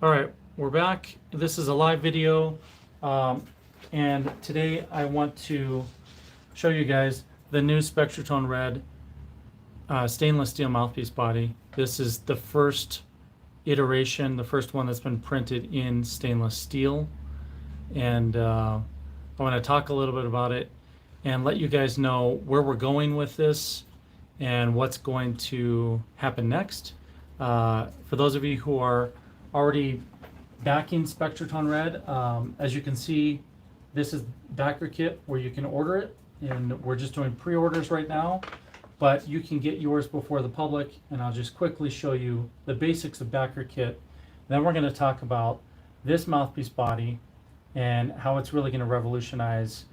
All right, we're back. This is a live video, and today I want to show you guys the new SpectraTone Red stainless steel mouthpiece body. This is the first iteration, the first one that's been printed in stainless steel, and I want to talk a little bit about it and let you guys know where we're going with this and what's going to happen next. For those of you who are already backing SpectraTone Red, as you can see, this is BackerKit where you can order it, and we're just doing pre-orders right now, but you can get yours before the public, and I'll just quickly show you the basics of BackerKit. Then we're going to talk about this mouthpiece body and how it's really going to revolutionize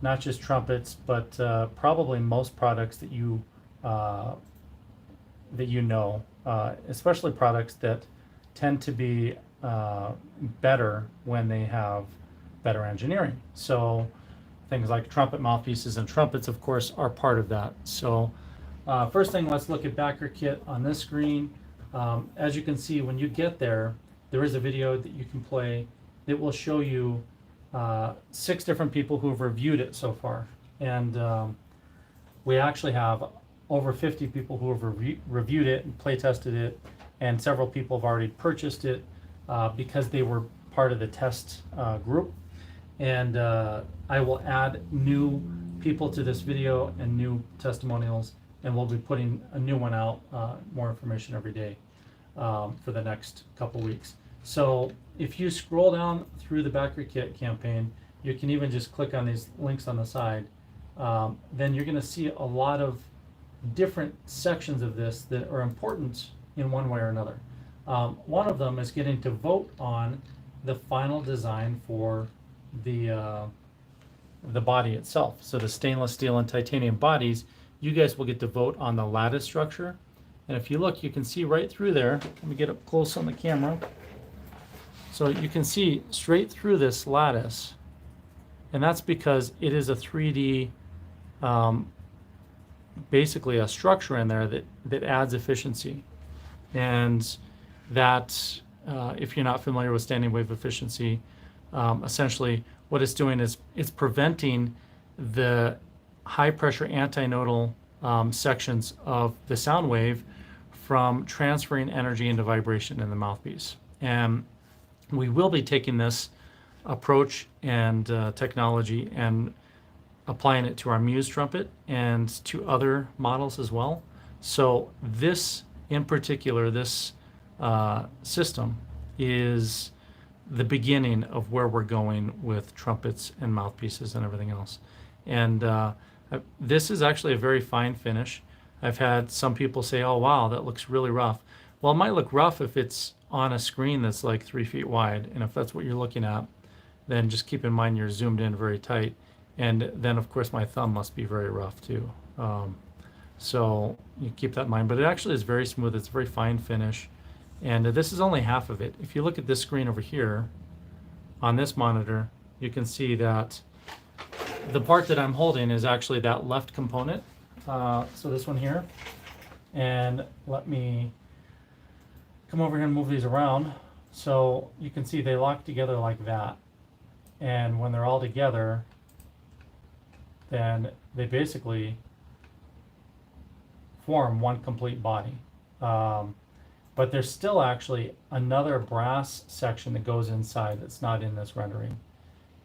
not just trumpets, but probably most products that you know, especially products that tend to be better when they have better engineering. So things like trumpet mouthpieces and trumpets, of course, are part of that. So first thing, let's look at BackerKit on this screen. As you can see, when you get there, there is a video that you can play that will show you 6 different people who have reviewed it so far. And we actually have over 50 people who have reviewed it and play tested it, and several people have already purchased it because they were part of the test group. And I will add new people to this video and new testimonials, and we'll be putting a new one out, more information every day for the next couple weeks. So if you scroll down through the BackerKit campaign, you can even just click on these links on the side. Then you're going to see a lot of different sections of this that are important in one way or another. One of them is getting to vote on the final design for the body itself. So the stainless steel and titanium bodies, you guys will get to vote on the lattice structure. And if you look, you can see right through there. Let me get up close on the camera. So you can see straight through this lattice, and that's because it is a 3D, basically a structure in there that adds efficiency. And that, if you're not familiar with standing wave efficiency, essentially what it's doing is it's preventing the high pressure antinodal sections of the sound wave from transferring energy into vibration in the mouthpiece. And we will be taking this approach and technology and applying it to our Muse trumpet and to other models as well. So this in particular, this system is the beginning of where we're going with trumpets and mouthpieces and everything else. And this is actually a very fine finish. I've had some people say, oh wow, that looks really rough. Well, it might look rough if it's on a screen that's like 3 feet wide, and if that's what you're looking at, then just keep in mind you're zoomed in very tight. And then of course my thumb must be very rough too. So you keep that in mind, but it actually is very smooth. It's a very fine finish. And this is only half of it. If you look at this screen over here on this monitor, you can see that the part that I'm holding is actually that left component. So this one here. And let me come over here and move these around. So you can see they lock together like that. And when they're all together, then they basically form one complete body. But there's still actually another brass section that goes inside that's not in this rendering.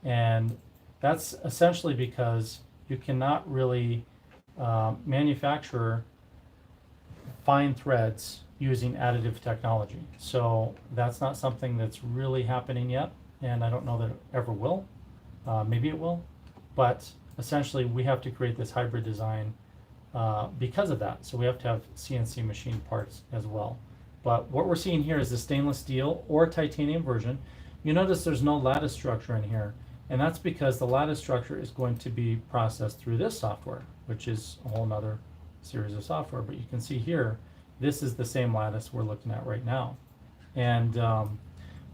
And that's essentially because you cannot really manufacture fine threads using additive technology. So that's not something that's really happening yet, and I don't know that it ever will. Maybe it will, but essentially we have to create this hybrid design because of that. So we have to have CNC machine parts as well. But what we're seeing here is the stainless steel or titanium version. You notice there's no lattice structure in here, and that's because the lattice structure is going to be processed through this software, which is a whole nother series of software. But you can see here, this is the same lattice we're looking at right now. And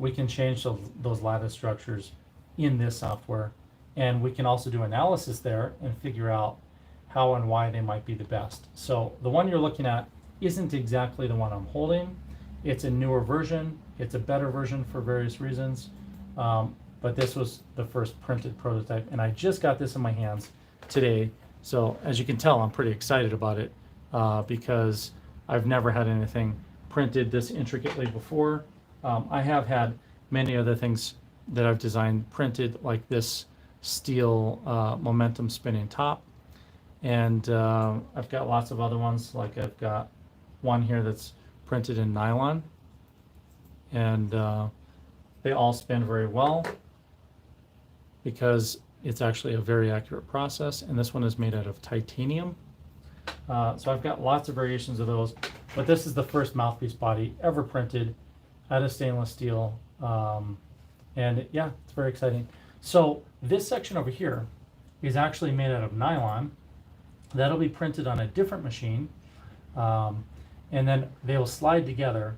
we can change those lattice structures in this software. And we can also do analysis there and figure out how and why they might be the best. So the one you're looking at isn't exactly the one I'm holding. It's a newer version. It's a better version for various reasons. But this was the first printed prototype, and I just got this in my hands today. So as you can tell, I'm pretty excited about it because I've never had anything printed this intricately before. I have had many other things that I've designed printed, like this steel momentum spinning top. And I've got lots of other ones, like I've got one here that's printed in nylon. And they all spin very well because it's actually a very accurate process. And this one is made out of titanium. So I've got lots of variations of those, but this is the first mouthpiece body ever printed out of stainless steel. And yeah, it's very exciting. So this section over here is actually made out of nylon. That'll be printed on a different machine. And then they will slide together,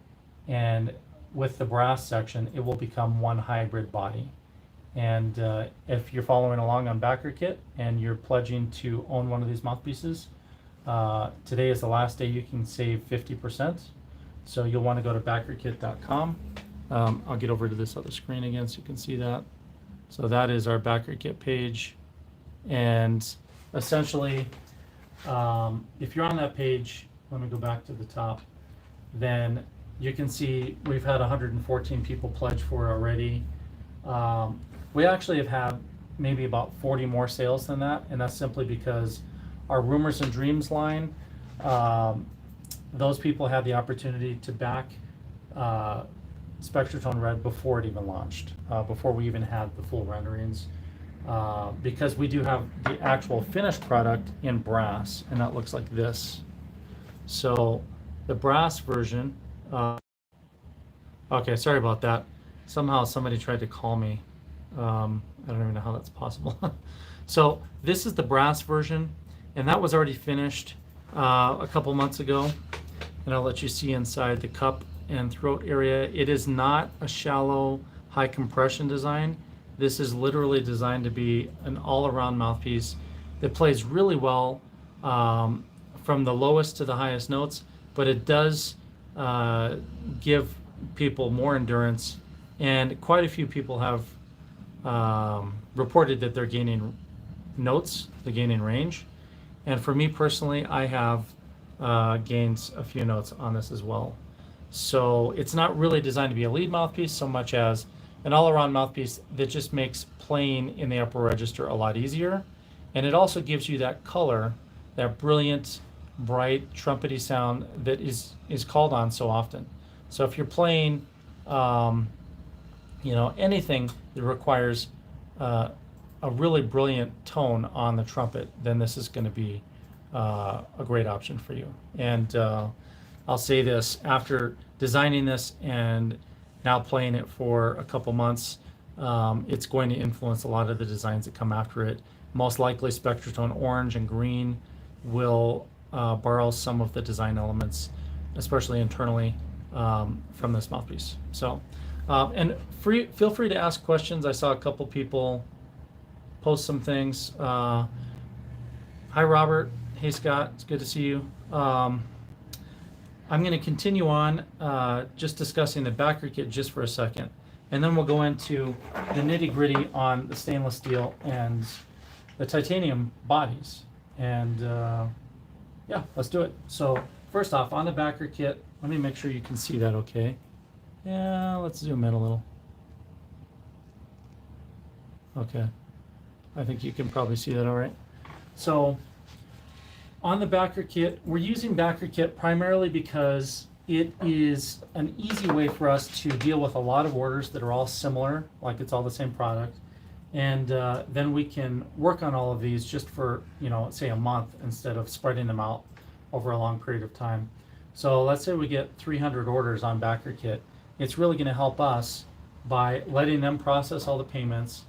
and with the brass section, it will become one hybrid body. And if you're following along on BackerKit and you're pledging to own one of these mouthpieces, today is the last day you can save 50%. So you'll want to go to BackerKit.com. I'll get over to this other screen again so you can see that. So that is our BackerKit page. And essentially, if you're on that page, let me go back to the top, then you can see we've had 114 people pledge for it already. We actually have had maybe about 40 more sales than that, and that's simply because our Rumors and Dreams line, those people had the opportunity to back SpectraTone Red before it even launched, before we even had the full renderings, because we do have the actual finished product in brass, and that looks like this. So the brass version, okay, sorry about that. Somehow somebody tried to call me. I don't even know how that's possible. So this is the brass version, and that was already finished a couple months ago. And I'll let you see inside the cup and throat area. It is not a shallow, high compression design. This is literally designed to be an all-around mouthpiece that plays really well from the lowest to the highest notes, but it does give people more endurance, and quite a few people have reported that they're gaining notes, they're gaining range. And for me personally, I have gained a few notes on this as well. So it's not really designed to be a lead mouthpiece so much as an all-around mouthpiece that just makes playing in the upper register a lot easier. And it also gives you that color, that brilliant, bright, trumpety sound that is called on so often. So if you're playing, anything that requires a really brilliant tone on the trumpet, then this is going to be a great option for you. And I'll say this, after designing this and now playing it for a couple months, it's going to influence a lot of the designs that come after it. Most likely SpectraTone Orange and Green will borrow some of the design elements, especially internally, from this mouthpiece. So, and feel free to ask questions. I saw a couple people post some things. Hi Robert, hey Scott, it's good to see you. I'm going to continue on just discussing the BackerKit just for a second, and then we'll go into the nitty-gritty on the stainless steel and the titanium bodies. And yeah, let's do it. So first off, on the BackerKit, let me make sure you can see that okay. Yeah, let's zoom in a little. Okay, I think you can probably see that all right. So on the BackerKit, we're using BackerKit primarily because it is an easy way for us to deal with a lot of orders that are all similar, like it's all the same product. And then we can work on all of these just for, say a month instead of spreading them out over a long period of time. So let's say we get 300 orders on BackerKit. It's really going to help us by letting them process all the payments,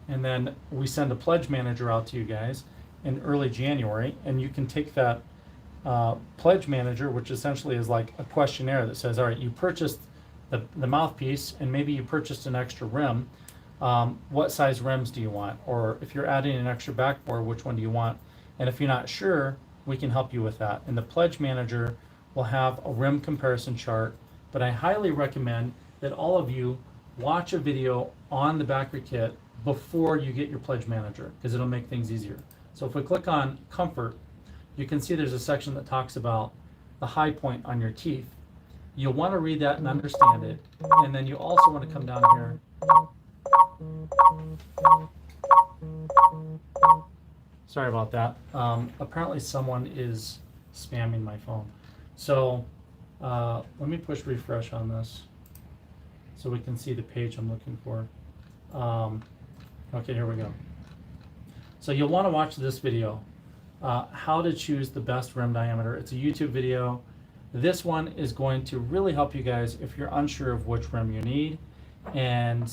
and then we send a pledge manager out to you guys in early January, and you can take that pledge manager, which essentially is like a questionnaire that says, all right, you purchased the mouthpiece and maybe you purchased an extra rim. What size rims do you want? Or if you're adding an extra backboard, which one do you want? And if you're not sure, we can help you with that. And the pledge manager will have a rim comparison chart But I highly recommend that all of you watch a video on the BackerKit before you get your Pledge Manager, because it'll make things easier. So if we click on Comfort, you can see there's a section that talks about the high point on your teeth. You'll want to read that and understand it, and then you also want to come down here. Sorry about that. Apparently someone is spamming my phone. So let me push refresh on this so we can see the page I'm looking for. Okay, here we go. So you'll want to watch this video, how to choose the best rim diameter. It's a YouTube video. This one is going to really help you guys if you're unsure of which rim you need. And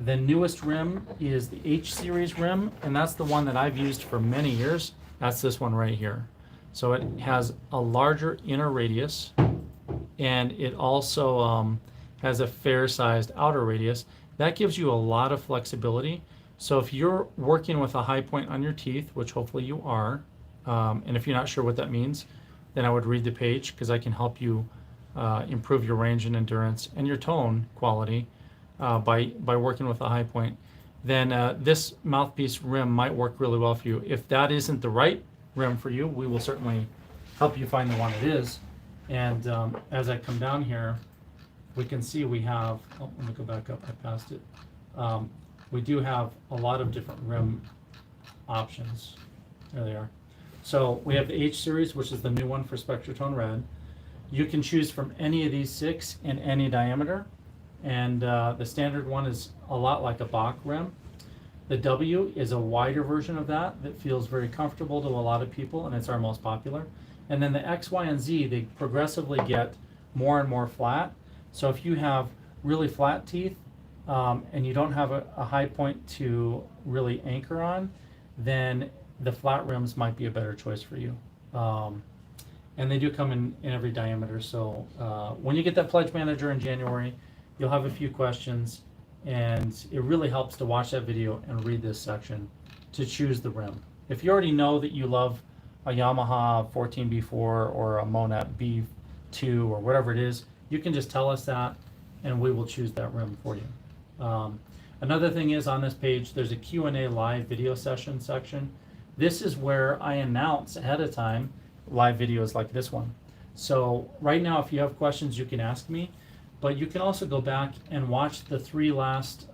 the newest rim is the H series rim, and that's the one that I've used for many years. That's this one right here. So it has a larger inner radius, and it also has a fair-sized outer radius. That gives you a lot of flexibility. So if you're working with a high point on your teeth, which hopefully you are, and if you're not sure what that means, then I would read the page, because I can help you improve your range and endurance and your tone quality by working with a high point. Then this mouthpiece rim might work really well for you. If that isn't the right rim for you, we will certainly help you find the one it is. And as I come down here, we can see we have, oh, let me go back up, I passed it. We do have a lot of different rim options. There they are. So we have the H series, which is the new one for SpectraTone Red. You can choose from any of these 6 in any diameter. And the standard one is a lot like a Bach rim. The W is a wider version of that feels very comfortable to a lot of people, and it's our most popular. And then the X, Y, and Z, they progressively get more and more flat. So if you have really flat teeth and you don't have a high point to really anchor on, then the flat rims might be a better choice for you. And they do come in every diameter. So when you get that Pledge Manager in January, you'll have a few questions, and it really helps to watch that video and read this section to choose the rim. If you already know that you love a Yamaha 14B4 or a Monat B2 or whatever it is, you can just tell us that and we will choose that rim for you. Another thing is, on this page there's a Q&A live video session section. This is where I announce ahead of time live videos like this one. So right now, if you have questions, you can ask me, but you can also go back and watch the 3 last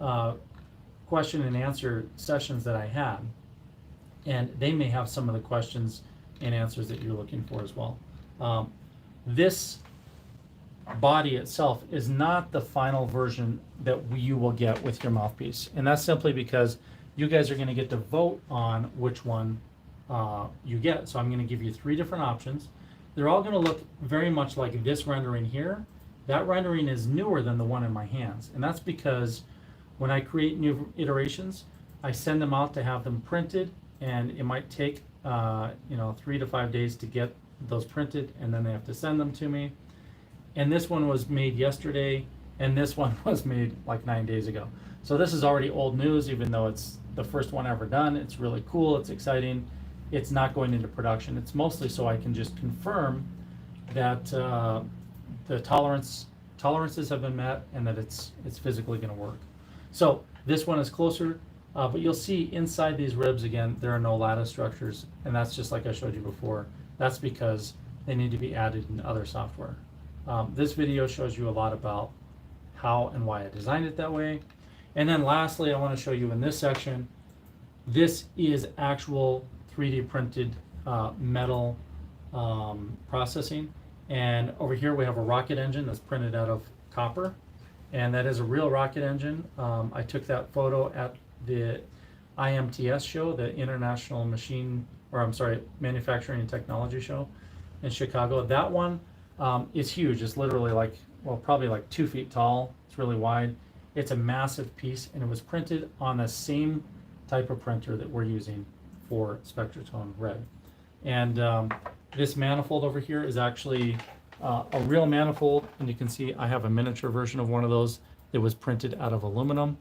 question and answer sessions that I had, and they may have some of the questions and answers that you're looking for as well. This body itself is not the final version that you will get with your mouthpiece, and that's simply because you guys are going to get to vote on which one you get. So I'm going to give you 3 different options. They're all going to look very much like this rendering here. That rendering is newer than the one in my hands, and that's because when I create new iterations, I send them out to have them printed, and it might take 3 to 5 days to get those printed, and then they have to send them to me. And this one was made yesterday, and this one was made like 9 days ago. So this is already old news, even though it's the first one ever done. It's really cool, it's exciting. It's not going into production. It's mostly so I can just confirm that the tolerances have been met and that it's physically going to work. So this one is closer, but you'll see inside these ribs again, there are no lattice structures, and that's just like I showed you before. That's because they need to be added in other software. This video shows you a lot about how and why I designed it that way. And then lastly, I want to show you in this section, this is actual 3D printed metal processing. And over here we have a rocket engine that's printed out of copper, and that is a real rocket engine. I took that photo at the IMTS show, the International Manufacturing and Technology Show in Chicago. That one is huge. It's literally like, well, probably like 2 feet tall. It's really wide. It's a massive piece, and it was printed on the same type of printer that we're using for SpectraTone Red. And this manifold over here is actually a real manifold, and you can see I have a miniature version of one of those that was printed out of aluminum.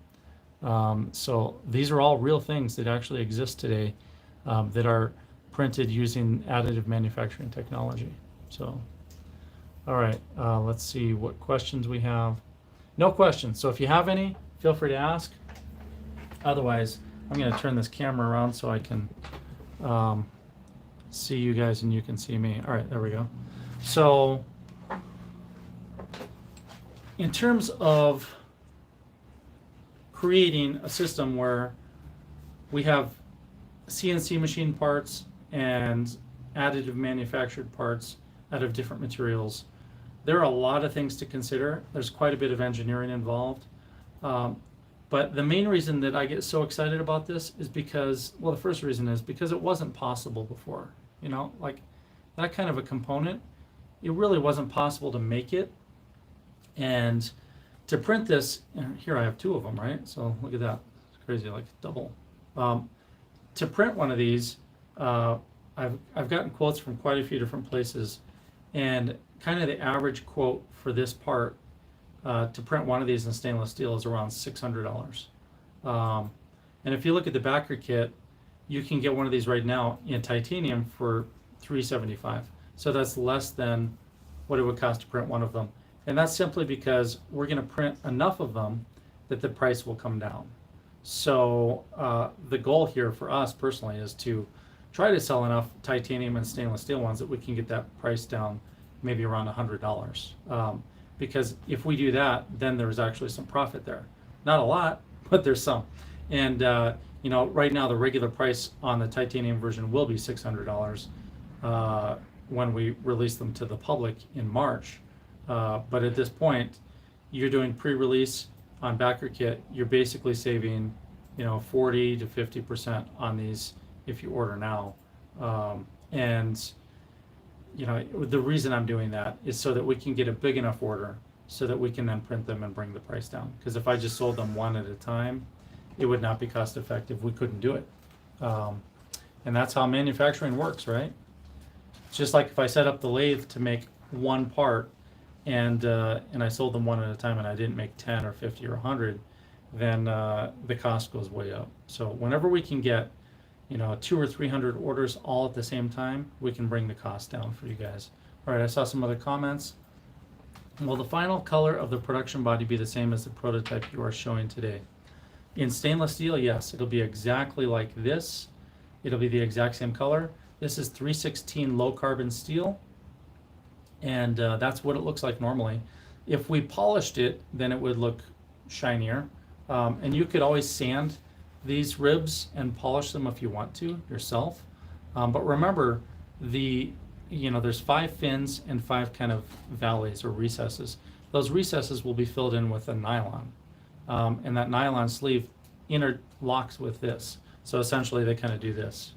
So these are all real things that actually exist today that are printed using additive manufacturing technology. So All right, let's see what questions we have. No questions, so if you have any, feel free to ask. Otherwise, I'm going to turn this camera around so I can see you guys and you can see me. All right, there we go. So in terms of creating a system where we have CNC machine parts and additive manufactured parts out of different materials, there are a lot of things to consider. There's quite a bit of engineering involved. But the main reason that I get so excited about this is because, well, the first reason is because it wasn't possible before. You know, like that kind of a component, it really wasn't possible to make it. And to print this, and here I have two of them, right? So look at that, it's crazy, like double. To print one of these, I've gotten quotes from quite a few different places, and kind of the average quote for this part to print one of these in stainless steel is around $600. And if you look at the BackerKit, you can get one of these right now in titanium for $375. So that's less than what it would cost to print one of them. And that's simply because we're going to print enough of them that the price will come down. So the goal here for us personally is to try to sell enough titanium and stainless steel ones that we can get that price down maybe around $100. Because if we do that, then there's actually some profit there. Not a lot, but there's some. And you know, right now the regular price on the titanium version will be $600 when we release them to the public in March. But at this point, you're doing pre-release on BackerKit. You're basically saving, you know, 40 to 50% on these if you order now. And you know, the reason I'm doing that is so that we can get a big enough order so that we can then print them and bring the price down. Because if I just sold them one at a time, it would not be cost effective. We couldn't do it. And that's how manufacturing works, right? It's just like if I set up the lathe to make one part and I sold them one at a time and I didn't make 10 or 50 or 100, then the cost goes way up. So whenever we can get, you know, 200 or 300 orders all at the same time, we can bring the cost down for you guys. All right, I saw some other comments. Will the final color of the production body be the same as the prototype you are showing today? In stainless steel, yes, it'll be exactly like this. It'll be the exact same color. This is 316 low carbon steel, and that's what it looks like normally. If we polished it, then it would look shinier. And you could always sand these ribs and polish them if you want to yourself. But remember, there's 5 fins and 5 kind of valleys or recesses. Those recesses will be filled in with a nylon. And that nylon sleeve interlocks with this. So essentially they kind of do this.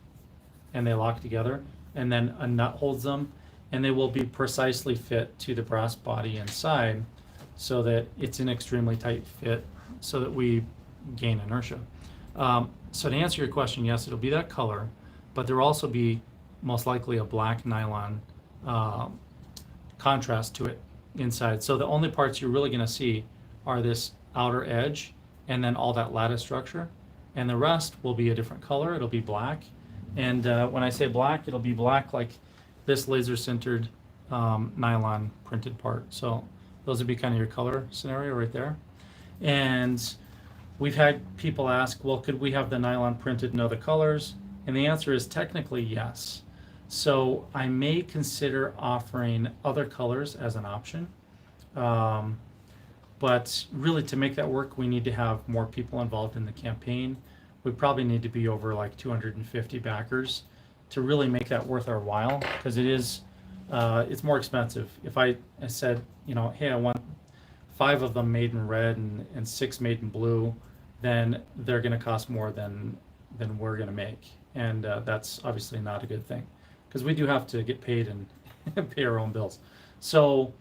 And they lock together. And then a nut holds them. And they will be precisely fit to the brass body inside so that it's an extremely tight fit so that we gain inertia. So to answer your question, yes, it'll be that color, but there will also be most likely a black nylon contrast to it inside. So the only parts you're really going to see are this outer edge and then all that lattice structure, and the rest will be a different color. It'll be black, and when I say black, it'll be black like this laser sintered nylon printed part. So those would be kind of your color scenario right there. And we've had people ask, well, could we have the nylon printed in other colors? And the answer is technically yes. So I may consider offering other colors as an option. But really to make that work, we need to have more people involved in the campaign. We probably need to be over like 250 backers to really make that worth our while, because it's more expensive. If I said, you know, hey, I want 5 of them made in red and 6 made in blue, then they're going to cost more than we're going to make, and that's obviously not a good thing, because we do have to get paid and pay our own bills. So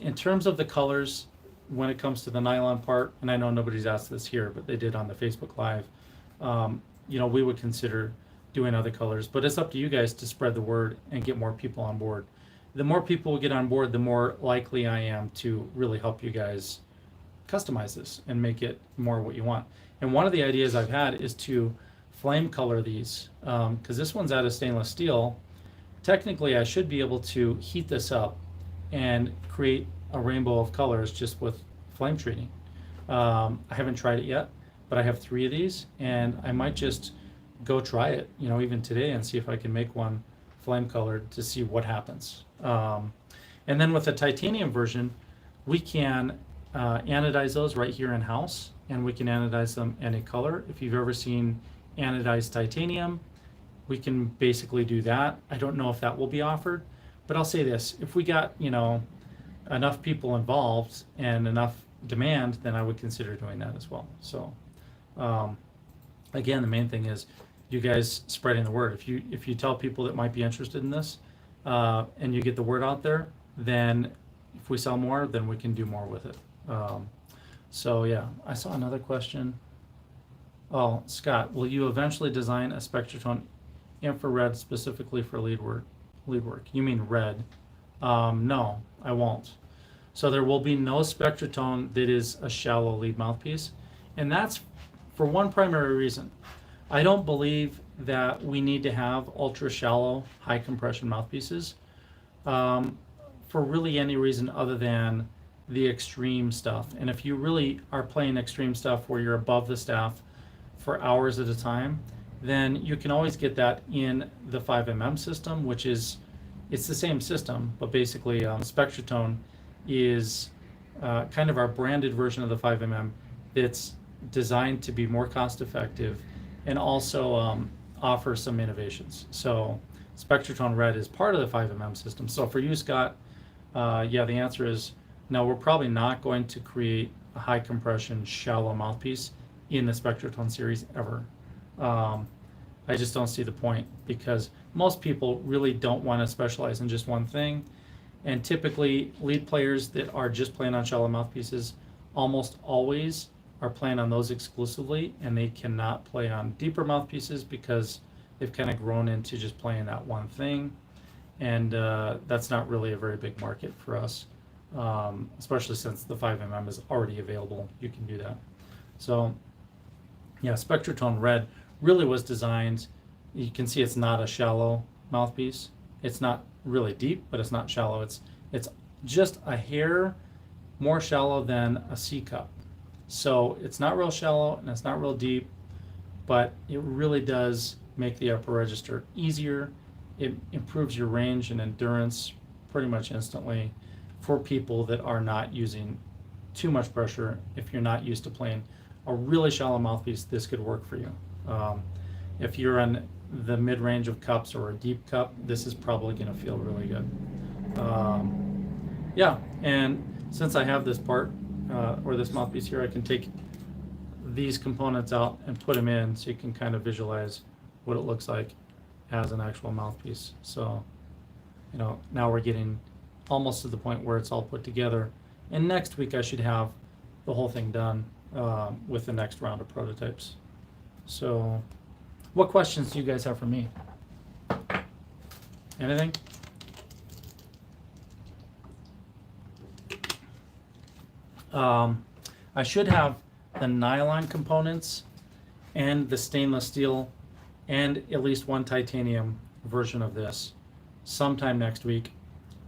in terms of the colors, when it comes to the nylon part, and I know nobody's asked this here, but they did on the Facebook Live, you know, we would consider doing other colors, but it's up to you guys to spread the word and get more people on board. The more people we get on board, the more likely I am to really help you guys customize this and make it more what you want. And one of the ideas I've had is to flame color these, because this one's out of stainless steel. Technically, I should be able to heat this up and create a rainbow of colors just with flame treating. I haven't tried it yet, but I have 3 of these, and I might just go try it, even today, and see if I can make one flame colored to see what happens. And then with the titanium version, we can anodize those right here in house, and we can anodize them any color. If you've ever seen anodized titanium, we can basically do that. I don't know if that will be offered, but I'll say this: if we got enough people involved and enough demand, then I would consider doing that as well. So again, the main thing is you guys spreading the word. If you tell people that might be interested in this, and you get the word out there, then if we sell more, then we can do more with it. So yeah, I saw another question. Oh, Scott, will you eventually design a SpectraTone infrared specifically for lead work? You mean red? No, I won't. So there will be no SpectraTone that is a shallow lead mouthpiece, and that's for one primary reason. I don't believe that we need to have ultra shallow, high compression mouthpieces for really any reason other than the extreme stuff. And if you really are playing extreme stuff where you're above the staff for hours at a time, then you can always get that in the 5mm system, which is, it's the same system, but basically SpectraTone is kind of our branded version of the 5mm that's designed to be more cost effective and also offer some innovations. So SpectraTone Red is part of the 5mm system. So for you, Scott, yeah, the answer is no, we're probably not going to create a high compression, shallow mouthpiece in the SpectraTone series ever. I just don't see the point, because most people really don't want to specialize in just one thing. And typically lead players that are just playing on shallow mouthpieces almost always are playing on those exclusively, and they cannot play on deeper mouthpieces because they've kind of grown into just playing that one thing. And that's not really a very big market for us, especially since the 5mm is already available. You can do that. So yeah, SpectraTone Red really was designed, you can see it's not a shallow mouthpiece. It's not really deep, but it's not shallow. It's just a hair more shallow than a C cup. So it's not real shallow and it's not real deep, but it really does make the upper register easier. It improves your range and endurance pretty much instantly for people that are not using too much pressure. If you're not used to playing a really shallow mouthpiece, this could work for you. If you're in the mid-range of cups or a deep cup, this is probably going to feel really good. Yeah, and since I have this part, or this mouthpiece here, I can take these components out and put them in so you can kind of visualize what it looks like as an actual mouthpiece. So, now we're getting almost to the point where it's all put together. And next week I should have the whole thing done with the next round of prototypes. So, what questions do you guys have for me? Anything? I should have the nylon components and the stainless steel and at least one titanium version of this sometime next week.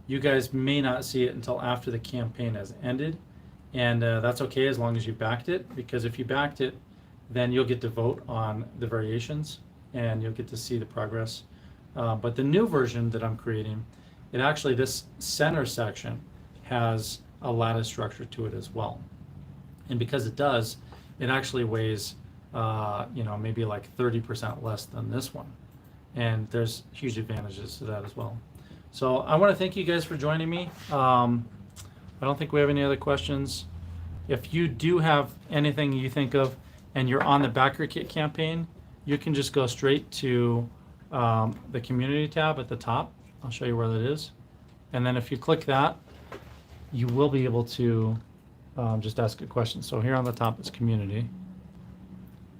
You guys may not see it until after the campaign has ended, and that's okay as long as you backed it, because if you backed it, then you'll get to vote on the variations and you'll get to see the progress. But the new version that I'm creating, it actually, this center section has a lattice structure to it as well. And because it does, it actually weighs maybe like 30% less than this one. And there's huge advantages to that as well. So I want to thank you guys for joining me. I don't think we have any other questions. If you do have anything you think of and you're on the BackerKit campaign, you can just go straight to the community tab at the top. I'll show you where that is. And then if you click that, you will be able to just ask a question. So here on the top is community.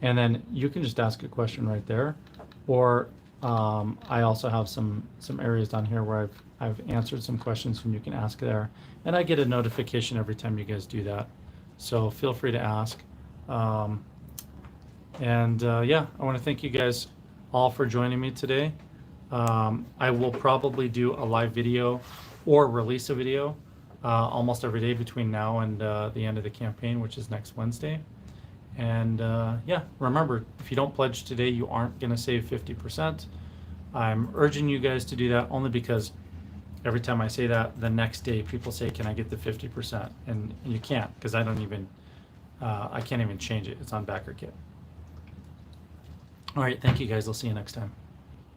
And then you can just ask a question right there. Or I also have some areas down here where I've answered some questions and you can ask there. And I get a notification every time you guys do that. So feel free to ask. Yeah, I want to thank you guys all for joining me today. I will probably do a live video or release a video almost every day between now and the end of the campaign, which is next Wednesday. And yeah, remember, if you don't pledge today, you aren't going to save 50%. I'm urging you guys to do that only because every time I say that, the next day people say, can I get the 50%? And you can't, because I can't even change it. It's on BackerKit. All right, thank you guys. I'll see you next time.